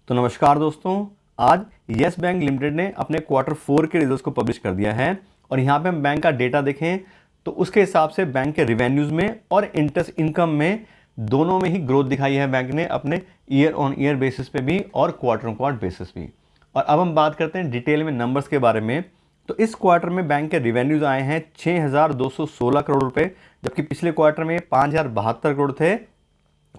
तो नमस्कार दोस्तों, आज यस बैंक लिमिटेड ने अपने क्वार्टर 4 के रिजल्ट्स को पब्लिश कर दिया है और यहाँ पे हम बैंक का डेटा देखें तो उसके हिसाब से बैंक के रिवेन्यूज़ में और इंटरेस्ट इनकम में दोनों में ही ग्रोथ दिखाई है बैंक ने, अपने ईयर ऑन ईयर बेसिस पे भी और क्वार्टर ऑन क्वार्टर बेसिस भी। और अब हम बात करते हैं डिटेल में नंबर्स के बारे में। तो इस क्वार्टर में बैंक के रिवेन्यूज़ आए हैं 6,216 करोड़ रुपये, जबकि पिछले क्वार्टर में 5,072 करोड़ थे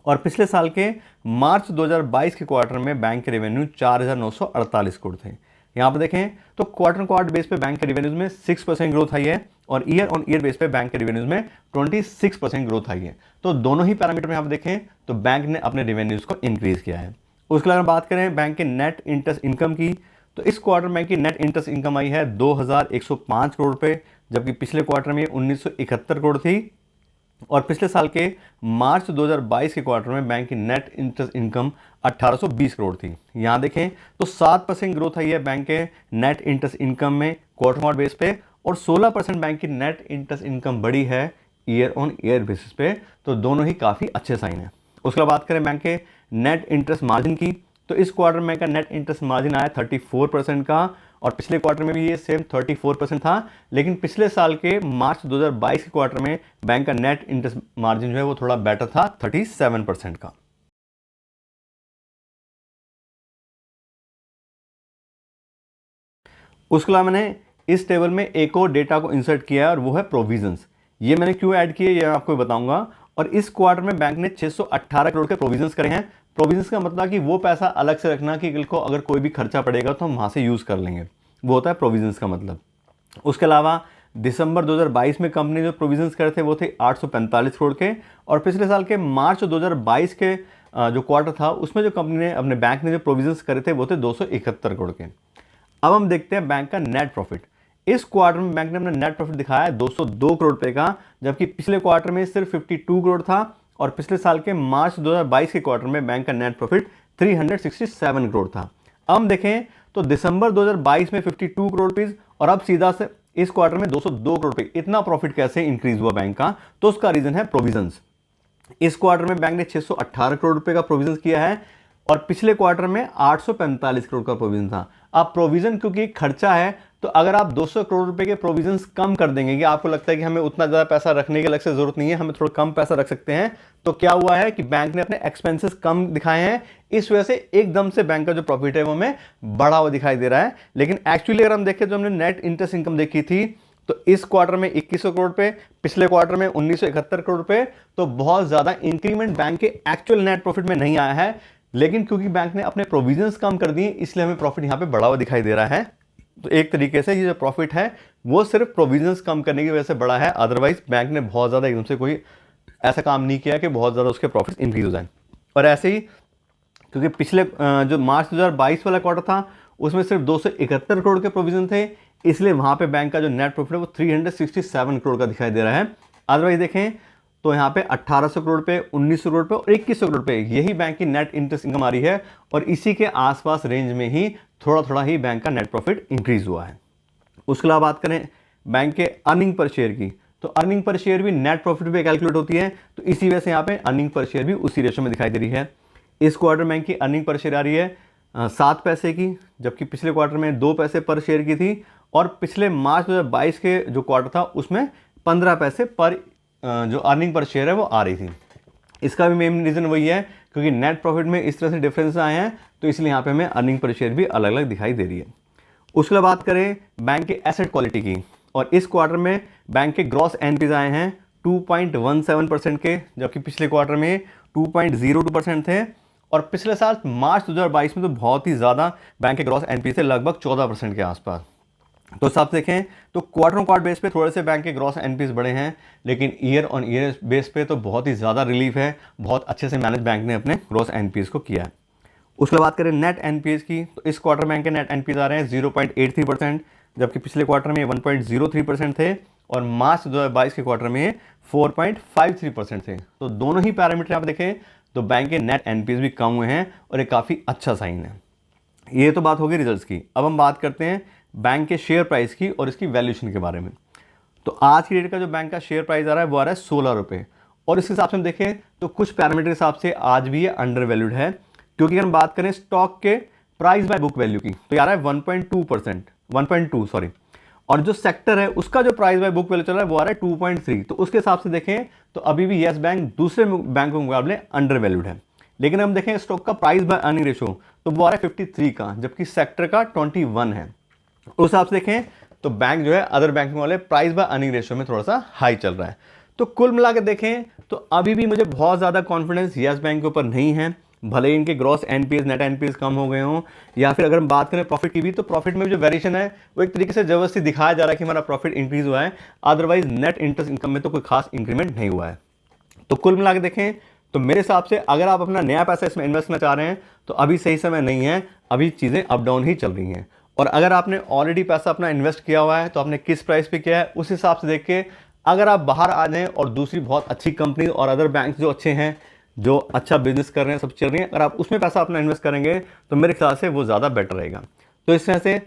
और पिछले साल के मार्च 2022 के क्वार्टर में बैंक के रेवेन्यू 4,948 करोड़ थे। यहाँ पर देखें तो क्वार्टर बेस पे बैंक के रेवेन्यूज में 6% ग्रोथ आई है और ईयर ऑन ईयर बेस पे बैंक के रेवेन्यूज में 26% ग्रोथ आई है। तो दोनों ही पैरामीटर में यहाँ पर देखें तो बैंक ने अपने रेवेन्यूज को इंक्रीज किया है। उसके अलावा बात करें बैंक के नेट इंटरेस्ट इनकम की, तो इस क्वार्टर बैंक की नेट इंटरेस्ट इनकम आई है 2,105 करोड़ रुपये, जबकि पिछले क्वार्टर में 1,971 करोड़ थी और पिछले साल के मार्च 2022 के क्वार्टर में बैंक की नेट इंटरेस्ट इनकम 1820 करोड़ थी। यहाँ देखें तो 7% ग्रोथ आई है बैंक के नेट इंटरेस्ट इनकम में क्वार्टर बेस पे और 16% बैंक की नेट इंटरेस्ट इनकम बढ़ी है ईयर ऑन ईयर बेसिस पे। तो दोनों ही काफ़ी अच्छे साइन हैं। उसके बाद बात करें बैंक के नेट इंटरेस्ट मार्जिन की, तो इस क्वार्टर में का नेट इंटरेस्ट मार्जिन आया 34% का और पिछले क्वार्टर में भी ये सेम 34% था, लेकिन पिछले साल के मार्च 2022 के क्वार्टर में बैंक का नेट इंटरेस्ट मार्जिन जो है वो थोड़ा बेटर था 37% का। उसके अलावा मैंने इस टेबल में एक और डेटा को इंसर्ट किया है और वो है प्रोविजंस। ये मैंने क्यों ऐड किए ये आपको बताऊंगा। और इस क्वार्टर में बैंक ने 618 करोड़ के प्रोविजंस करे हैं। प्रोविजंस का मतलब कि वो पैसा अलग से रखना कि कल को अगर कोई भी खर्चा पड़ेगा तो हम वहाँ से यूज़ कर लेंगे, वो होता है प्रोविजंस का मतलब। उसके अलावा दिसंबर 2022 में कंपनी जो प्रोविजंस करे थे वो थे 845 करोड़ के और पिछले साल के मार्च 2022 के जो क्वार्टर था उसमें जो कंपनी ने अपने बैंक ने जो प्रोविजंस करे थे वो थे 271 करोड़ के। अब हम देखते हैं बैंक का नेट प्रॉफिट। इस क्वार्टर में बैंक ने अपना नेट प्रॉफिट दिखाया है 202 करोड़ रुपए का, जबकि पिछले क्वार्टर में सिर्फ 52 करोड़ था और पिछले साल के मार्च 2022 के क्वार्टर में बैंक का नेट प्रॉफिट 367 करोड़ था। अब हम देखें तो दिसंबर 2022 में 52 करोड़ रुपीज और अब सीधा से इस क्वार्टर में 202 करोड़ रुपए, इतना प्रॉफिट कैसे इंक्रीज हुआ बैंक का? तो उसका रीजन है प्रोविजंस। इस क्वार्टर में बैंक ने 618 करोड़ रुपए का प्रोविजन किया है और पिछले क्वार्टर में 845 करोड़ का प्रोविजन था। अब प्रोविजन क्योंकि खर्चा है तो अगर आप 200 करोड़ रुपए के प्रोविजंस कम कर देंगे कि आपको लगता है कि हमें उतना ज़्यादा पैसा रखने की अलग से जरूरत नहीं है, हमें थोड़ा कम पैसा रख सकते हैं, तो क्या हुआ है कि बैंक ने अपने एक्सपेंसेस कम दिखाए हैं। इस वजह से एकदम से बैंक का जो प्रॉफिट है वो हमें बढ़ा हुआ दिखाई दे रहा है। लेकिन एक्चुअली अगर हम देखें जो हमने नेट इंटरेस्ट इनकम देखी थी तो इस क्वार्टर में 2100 करोड़ रुपए, पिछले क्वार्टर में 1971 करोड़ रुपए, तो बहुत ज़्यादा इंक्रीमेंट बैंक के एक्चुअल नेट प्रॉफिट में नहीं आया है। लेकिन क्योंकि बैंक ने अपने प्रोविजंस कम कर दिए इसलिए हमें प्रॉफिट यहाँ पे बढ़ा हुआ दिखाई दे रहा है। तो एक तरीके से ये जो प्रॉफिट है वो सिर्फ प्रोविजंस कम करने की वजह से बढ़ा है, अदरवाइज बैंक ने बहुत ज़्यादा एकदम से कोई ऐसा काम नहीं किया कि बहुत ज़्यादा उसके प्रॉफिट इंक्रीज हो जाए। और ऐसे ही क्योंकि पिछले जो मार्च 2022 वाला क्वार्टर था उसमें सिर्फ 271 करोड़ के प्रोविजन थे, इसलिए वहाँ पे बैंक का जो नेट प्रॉफिट है वो 367 करोड़ का दिखाई दे रहा है। अदरवाइज देखें तो यहाँ पे 1800 करोड़ रुपए, 1900 करोड़ रुपए और 2100 करोड़ रुपए यही बैंक की नेट इंटरेस्ट इनकम आ रही है और इसी के आसपास रेंज में ही थोड़ा थोड़ा ही बैंक का नेट प्रॉफिट इंक्रीज हुआ है। उसके अलावा बात करें बैंक के अर्निंग पर शेयर की, तो अर्निंग पर शेयर भी नेट प्रॉफिट पे कैलकुलेट होती है, तो इसी वजह से यहाँ पे अर्निंग पर शेयर भी उसी रेशो में दिखाई दे रही है। इस क्वार्टर बैंक की अर्निंग पर शेयर आ रही है 7 पैसे की, जबकि पिछले क्वार्टर में 2 पैसे पर शेयर की थी और पिछले मार्च 2022 के जो क्वार्टर था उसमें 15 पैसे पर जो अर्निंग पर शेयर है वो आ रही थी। इसका भी मेन रीज़न वही है क्योंकि नेट प्रॉफिट में इस तरह से डिफरेंस आए हैं तो इसलिए यहाँ पे हमें अर्निंग पर शेयर भी अलग अलग दिखाई दे रही है। उसके बाद बात करें बैंक के एसेट क्वालिटी की, और इस क्वार्टर में बैंक के ग्रॉस एनपीज आए हैं 2.17% के, जबकि पिछले क्वार्टर में 2.02% थे और पिछले साल मार्च 2022 में तो बहुत ही ज़्यादा बैंक के ग्रॉस एनपीज थे, लगभग 14% के आसपास। तो सब देखें तो क्वार्टर ऑन क्वार्टर बेस पे थोड़े से बैंक के ग्रॉस एनपीएस बढ़े हैं, लेकिन ईयर ऑन ईयर बेस पे तो बहुत ही ज़्यादा रिलीफ है, बहुत अच्छे से मैनेज बैंक ने अपने ग्रॉस एनपीएस को किया है। उसके बाद करें नेट एनपीएस की, तो इस क्वार्टर बैंक के नेट एनपीएस आ रहे हैं 0.83%, जबकि पिछले क्वार्टर में 1.03% थे और मार्च 2022 के क्वार्टर में 4.53% थे। तो दोनों ही पैरामीटर आप देखें तो बैंक के नेट एनपीएस भी कम हुए हैं और एक काफ़ी अच्छा साइन है। ये तो बात होगी रिजल्ट्स की। अब हम बात करते हैं बैंक के शेयर प्राइस की और इसकी वैल्यूएशन के बारे में। तो आज की डेट का जो बैंक का शेयर प्राइस आ रहा है वो आ रहा है 16 रुपये और इस हिसाब से हम देखें तो कुछ पैरामीटर के हिसाब से आज भी ये अंडर वैल्यूड है। क्योंकि अगर हम बात करें स्टॉक के प्राइस बाय बुक वैल्यू की तो यार है 1.2%, 1.2 सॉरी, और जो सेक्टर है उसका जो प्राइस बाय बुक वैल्यू चल रहा है वो आ रहा है 2.3। तो उसके हिसाब से देखें तो अभी भी यस बैंक दूसरे बैंकों के मुकाबले अंडर वैल्यूड है। लेकिन हम देखें स्टॉक का प्राइस बाय अर्निंग रेशो तो वो आ रहा है 53 का, जबकि सेक्टर का 21 है। उस हिसाब से देखें तो बैंक जो है अदर बैंकों वाले प्राइस बाय अर्निंग रेशियो में थोड़ा सा हाई चल रहा है। तो कुल मिला के देखें तो अभी भी मुझे बहुत ज़्यादा कॉन्फिडेंस यस बैंक के ऊपर नहीं है, भले ही इनके ग्रॉस एनपीएस नेट एनपीएस कम हो गए हों, या फिर अगर हम बात करें प्रॉफिट की भी तो प्रॉफिट में जो वेरिएशन है वो एक तरीके से जबरदस्ती दिखाया जा रहा है कि हमारा प्रॉफिट इंक्रीज हुआ है, अदरवाइज नेट इंटरेस्ट इनकम में तो कोई खास इंक्रीमेंट नहीं हुआ है। तो कुल मिला के देखें तो मेरे हिसाब से अगर आप अपना नया पैसा इसमें इन्वेस्ट करना चाह रहे हैं तो अभी सही समय नहीं है, अभी चीज़ें अप डाउन ही चल रही हैं। और अगर आपने ऑलरेडी पैसा अपना इन्वेस्ट किया हुआ है तो आपने किस प्राइस पे किया है उस हिसाब से देख के अगर आप बाहर आ जाएं और दूसरी बहुत अच्छी कंपनी और अदर बैंक जो अच्छे हैं, जो अच्छा बिजनेस कर रहे हैं, सब चल रही हैं, अगर आप उसमें पैसा अपना इन्वेस्ट करेंगे तो मेरे ख्याल से वो ज़्यादा बेटर रहेगा। तो इस तरह से